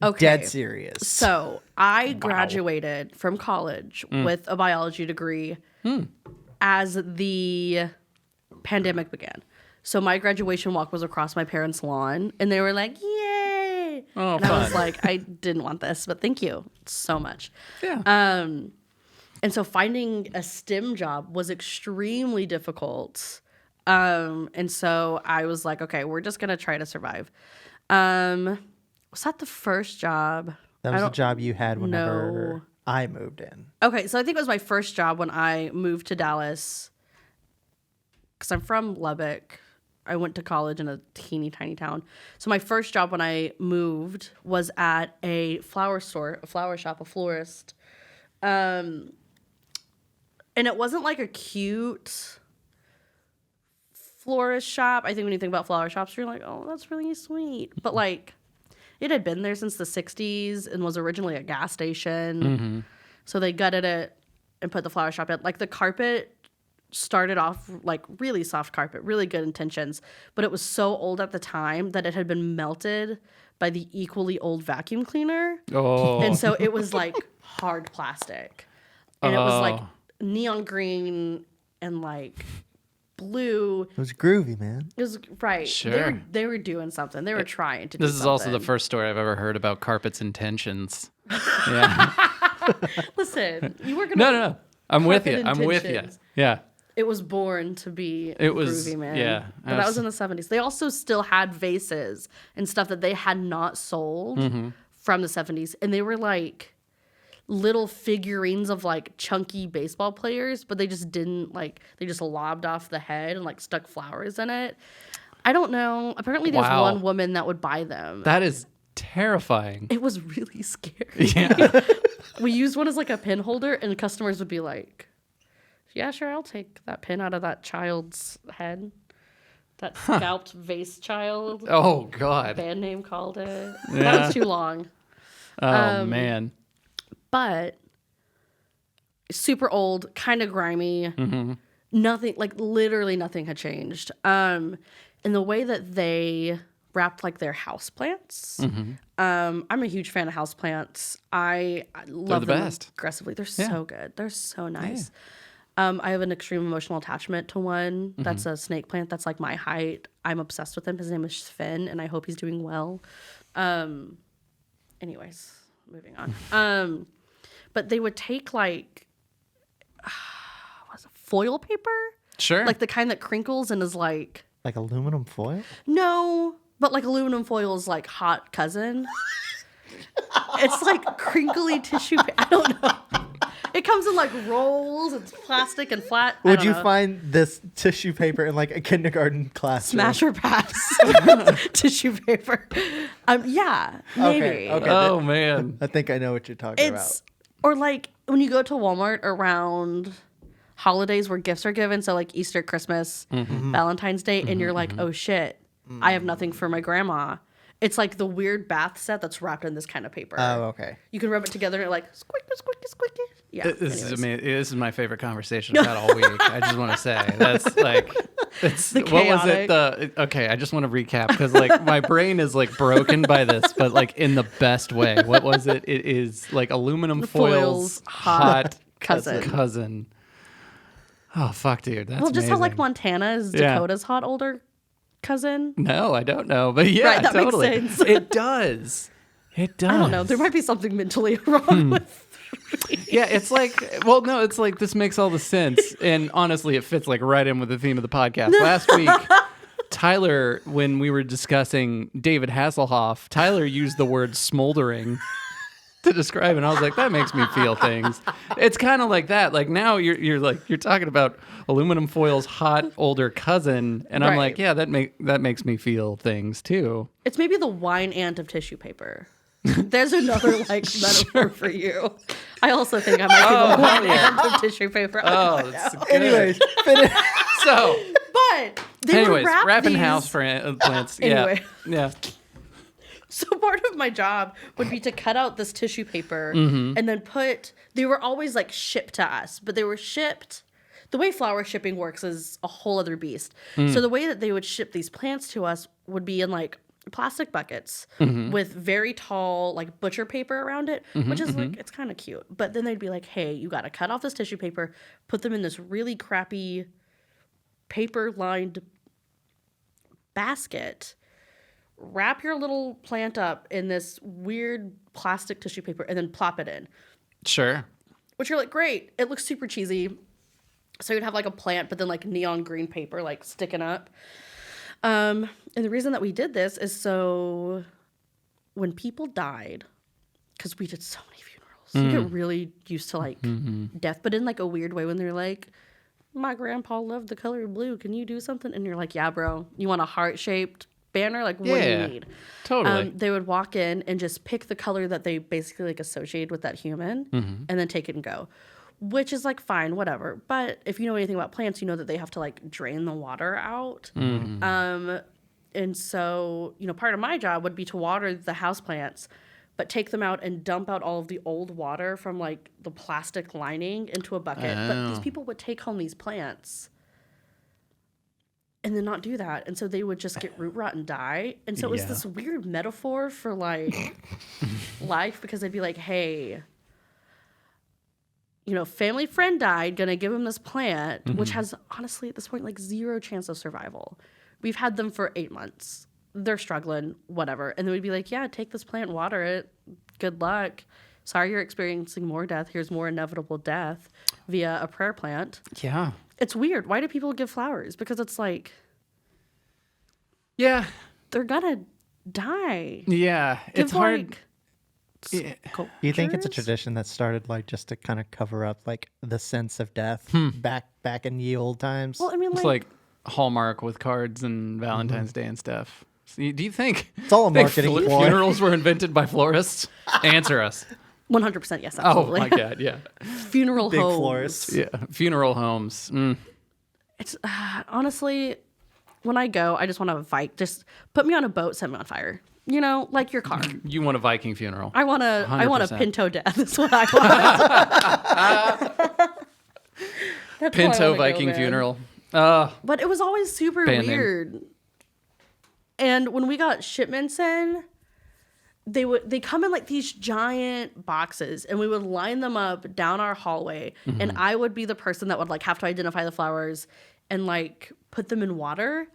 Okay. Dead serious. So I graduated from college with a biology degree as the pandemic began. So my graduation walk was across my parents' lawn, and they were like, "Yay!" Oh, and fun. I was like, "I didn't want this, but thank you so much." Yeah. And so finding a STEM job was extremely difficult. And so I was like, "Okay, we're just gonna try to survive." Was that the first job? That was the job you had whenever know. I moved in. Okay, so I think it was my first job when I moved to Dallas. Because I'm from Lubbock. I went to college in a teeny tiny town. So my first job when I moved was at a flower store, a flower shop, a florist. And it wasn't like a cute florist shop. I think when you think about flower shops, you're like, oh, that's really sweet. But like, it had been there since the 60s and was originally a gas station. So they gutted it and put the flower shop in. Like the carpet started off like really soft carpet, really good intentions, but it was so old at the time that it had been melted by the equally old vacuum cleaner. Oh. And so it was like hard plastic. And it was like neon green and like blue. It was groovy, man. It was right. Sure. They were doing something. They were trying to do This is also the something. first story I've ever heard about carpet's intentions. Yeah. Listen, you were gonna No. I'm with you. Carpet I'm with you. intentions. Yeah. It was born to be It was- groovy, man. yeah, But that was in the 70s. They also still had vases and stuff that they had not sold from the 70s. And they were like little figurines of like chunky baseball players, but they just didn't like, they just lobbed off the head and like stuck flowers in it. I don't know. Apparently there's Wow. one woman that would buy them. That is terrifying. It was really scary. Yeah. We used one as like a pin holder, and customers would be like, yeah, sure, I'll take that pin out of that child's head. That scalped vase child. Oh, God. Band name called it. That Yeah. was too long. Oh, man. But super old, kind of grimy. Nothing, like literally nothing had changed. And the way that they wrapped like their house plants. I'm a huge fan of house plants. I love the them best. aggressively. They're so good. They're so nice. I have an extreme emotional attachment to one that's a snake plant that's like my height. I'm obsessed with him. His name is Finn, and I hope he's doing well. Anyways, moving on. But they would take like what's it, foil paper? Sure. Like the kind that crinkles and is like Like aluminum foil? no, but like aluminum foil is like hot cousin. It's like crinkly tissue. I don't know. It comes in like rolls. It's plastic and flat. I Would don't you know. find this tissue paper in like a kindergarten classroom? Smash or pass tissue paper? Yeah, maybe. Okay. Oh, man. I think I know what you're talking It's or like when you go to Walmart around holidays where gifts are given, so like Easter, Christmas, Valentine's Day, and you're like, oh shit, I have nothing for my grandma. It's like the weird bath set that's wrapped in this kind of paper. about. Oh, okay. You can rub it together and like squicky, squicky, squicky. Yeah. This is anyways. amazing. This is my favorite conversation I've had all week. I just want to say that's like, it's what was it? Okay, I just want to recap because like my brain is like broken by this, but like in the best way. What was it? It is like aluminum foil's hot cousin. Oh fuck, dude, that's Well, just how like amazing. Montana is Yeah. Dakota's hot older cousin. No, I don't know, but yeah, Right, that makes totally. sense. It does. It does. I don't know. There might be something mentally wrong with. Yeah, it's like, well, no, it's like this makes all the sense. And honestly, it fits like right in with the theme of the podcast. Last week, Tyler, when we were discussing David Hasselhoff, Tyler used the word smoldering to describe it. And I was like, that makes me feel things. It's kind of like that. Like now you're talking about aluminum foil's hot older cousin. And I'm Right. like, yeah, that makes me feel things too. It's maybe the wine ant of tissue paper. There's another like metaphor for you. I also think I might be the wine ant of tissue paper. Oh, that's good. Anyways, finish. So, But they would anyways, wrap wrapping these... house plants. Anyway. Yeah. So part of my job would be to cut out this tissue paper and then they were always like shipped to us, but they were shipped. The way flower shipping works is a whole other beast. So the way that they would ship these plants to us would be in like plastic buckets with very tall like butcher paper around it, which is like, it's kind of cute. But then they'd be like, hey, you got to cut off this tissue paper, put them in this really crappy paper lined basket, wrap your little plant up in this weird plastic tissue paper, and then plop it in. Sure. Which you're like, great. It looks super cheesy. So you'd have like a plant, but then like neon green paper like sticking up. And the reason that we did this is so when people died, because we did so many funerals, you get really used to like death, but in like a weird way when they're like, my grandpa loved the color blue. Can you do something? And you're like, yeah, bro. You want a heart-shaped banner? Like, what do you need? Totally. They would walk in and just pick the color that they basically like associated with that human and then take it and go. Which is like fine, whatever. But if you know anything about plants, you know that they have to like drain the water out. And so, you know, part of my job would be to water the houseplants, but take them out and dump out all of the old water from like the plastic lining into a bucket. But these people would take home these plants and then not do that. And so they would just get root rot and die. And so it was this weird metaphor for like life, because they'd be like, hey, you know, family friend died, gonna give him this plant, which has honestly at this point like zero chance of survival. We've had them for 8 months. They're struggling, whatever. And then we'd be like, yeah, take this plant, water it. Good luck. Sorry you're experiencing more death. Here's more inevitable death via a prayer plant. Yeah. It's weird. Why do people give flowers? Because it's like, Yeah. they're gonna die. Yeah. Give, It's hard. like, You think it's a sculptures? tradition that started like just to kind of cover up like the sense of death back in the old times? Well, I mean, It's like like Hallmark with cards and Valentine's Day and stuff. So do you think, It's all a think marketing ploy. funerals were invented by florists? Answer us. 100% yes, Oh absolutely. my God. Yeah. Funeral Big homes. florists. Yeah. Funeral homes. It's honestly, when I go, I just want to just put me on a boat, set me on fire. You know, like your car. You want a Viking funeral. I want a 100%. Pinto death. That's what I want. That's why I Pinto wanna go, Viking man. funeral. But it was always super Band name. weird. And when we got shipments in, they come in like these giant boxes, and we would line them up down our hallway, and I would be the person that would like have to identify the flowers and like put them in water.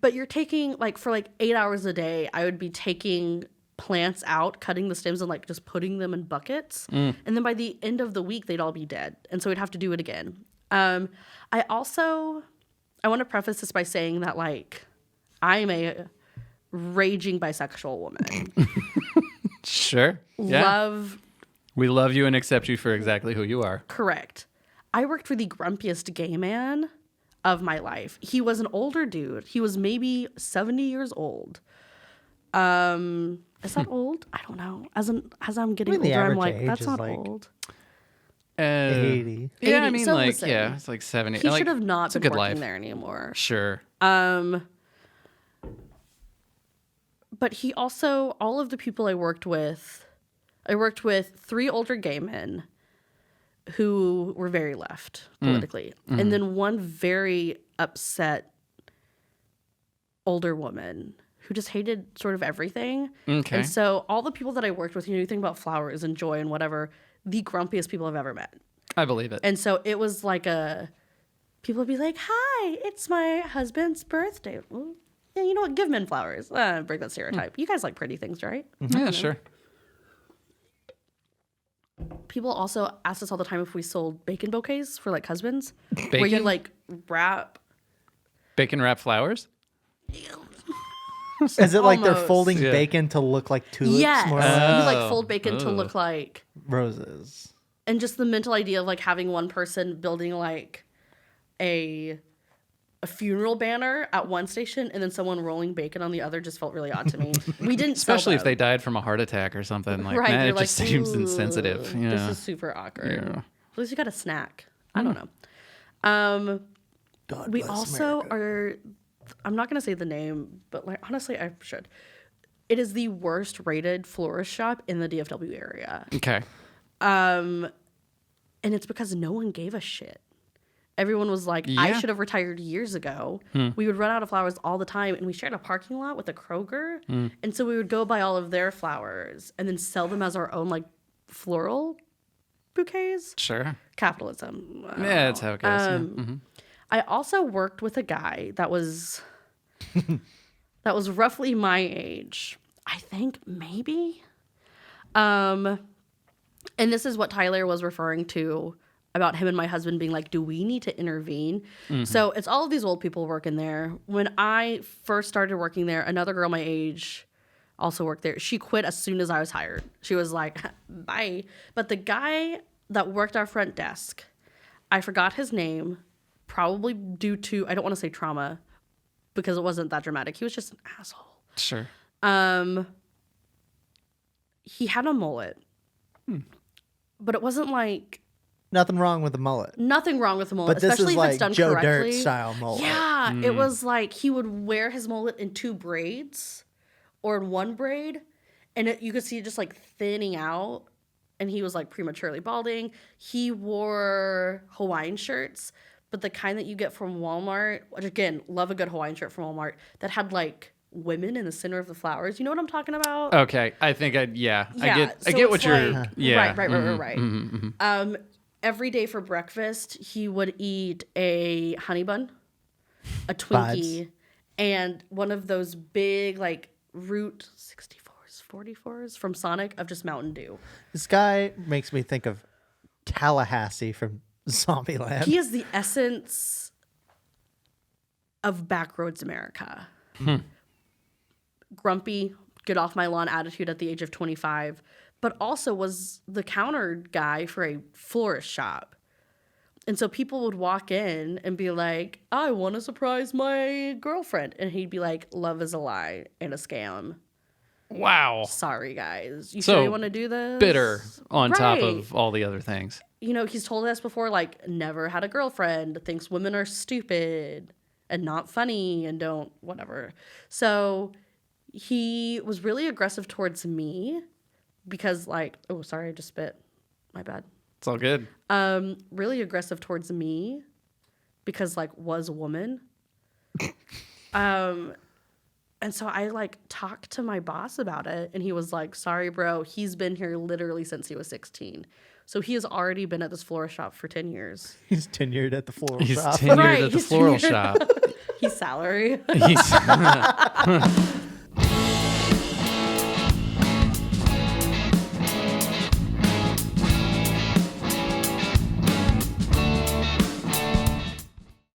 But you're taking like for like 8 hours a day, I would be taking plants out, cutting the stems and like just putting them in buckets. And then by the end of the week, they'd all be dead. And so we'd have to do it again. I want to preface this by saying that like I'm a raging bisexual woman. Sure. Yeah. Love, We love you and accept you for exactly who you are. correct. I worked for the grumpiest gay man of my life. He was an older dude. He was maybe 70 years old. Is that old? I don't know. As I'm getting I mean, the older, I'm average like, age that's is not like- old. 80. Yeah, I 80. mean, So like, listen, yeah, it's like 70. He like, should have not it's a been good working life. there anymore. Sure. But he also, all of the people I worked with 3 older gay men who were very left politically. And then one very upset older woman who just hated sort of everything. Okay. And so all the people that I worked with, you think about flowers and joy and whatever, the grumpiest people I've ever met. I believe it. And so it was like people would be like, hi, it's my husband's birthday. Well, yeah, you know what? Give men flowers. Break that stereotype. You guys like pretty things, right? Yeah, sure. People also asked us all the time if we sold bacon bouquets for like husbands. Where you Bacon? like wrap. Bacon wrap flowers? Is it like they're Almost. folding Yeah. bacon to look like tulips? Yes. More or less? You like fold bacon to look like. Roses. And just the mental idea of like having one person building like a funeral banner at one station and then someone rolling bacon on the other just felt really odd to me. We didn't sell Especially if them. they died from a heart attack or something. Like, Right, man, you're it just like, seems "Ooh, insensitive. Yeah. This is super awkward. Yeah. At least you got a snack. I don't know. God We bless also America. are. I'm not gonna say the name, but like honestly, I should. It is the worst rated florist shop in the DFW area, Okay. and it's because no one gave a shit. everyone was like, I Yeah. should have retired years ago. We would run out of flowers all the time, and we shared a parking lot with a Kroger. And so we would go buy all of their flowers and then sell them as our own like floral bouquets. Sure. Capitalism. Yeah, that's how it goes. Yeah. Mhm. I also worked with a guy that was roughly my age. I think maybe. And this is what Tyler was referring to about him and my husband being like, do we need to intervene? So it's all of these old people working there. When I first started working there, another girl my age also worked there. She quit as soon as I was hired. She was like, bye. But the guy that worked our front desk, I forgot his name, probably due to, I don't want to say trauma, because it wasn't that dramatic. He was just an asshole. Sure. He had a mullet. But it wasn't like Nothing wrong with the mullet. nothing wrong with the mullet, But this especially is if like it's done Joe correctly. Dirt style mullet. Yeah, it was like he would wear his mullet in 2 braids or in 1 braid, and you could see it just like thinning out, and he was like prematurely balding. He wore Hawaiian shirts, but the kind that you get from Walmart, which again, love a good Hawaiian shirt from Walmart, that had like women in the center of the flowers. You know what I'm talking about? Okay. I think I Yeah, get so what it's you're like- yeah. Right. Every day for breakfast, he would eat a honey bun, a Twinkie, and one of those big like Route 64s, 44s from Sonic of just Mountain Dew. This guy makes me think of Tallahassee from Zombieland. He is the essence of Backroads America. Grumpy, get off my lawn attitude at the age of 25, but also was the counter guy for a florist shop. And so people would walk in and be like, I want to surprise my girlfriend. And he'd be like, love is a lie and a scam. Wow. Sorry, guys. You So, sure you want to do this? Bitter on top Right. of all the other things. You know, he's told us before, like, never had a girlfriend, thinks women are stupid and not funny and don't, whatever. So he was really aggressive towards me because, like, oh, sorry, I just spit. My bad. It's all good. Really aggressive towards me because, like, was a woman. And so I, like, talked to my boss about it, and he was like, sorry, bro, he's been here literally since he was 16. So he has already been at this florist shop for 10 years. He's tenured at the floral He's shop. tenured Right, at the he's floral tenured. shop. He's salary. He's